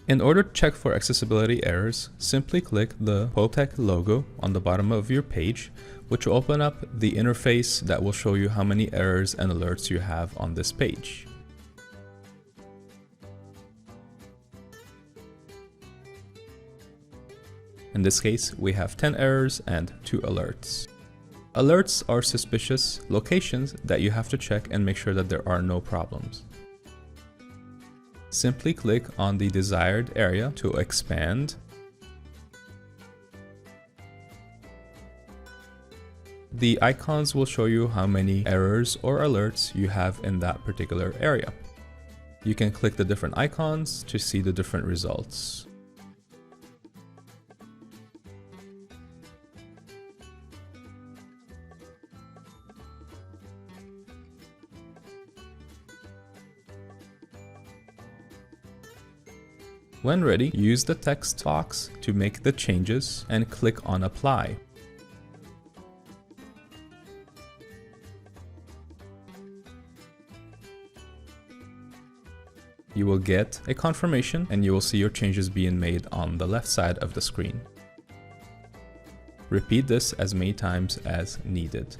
In order to check for accessibility errors, simply click the Poptech logo on the bottom of your page, which will open up the interface that will show you how many errors and alerts you have on this page. In this case, we have 10 errors and 2 alerts. Alerts are suspicious locations that you have to check and make sure that there are no problems. Simply click on the desired area to expand. The icons will show you how many errors or alerts you have in that particular area. You can click the different icons to see the different results. When ready, use the text box to make the changes and click on Apply. You will get a confirmation and you will see your changes being made on the left side of the screen. Repeat this as many times as needed.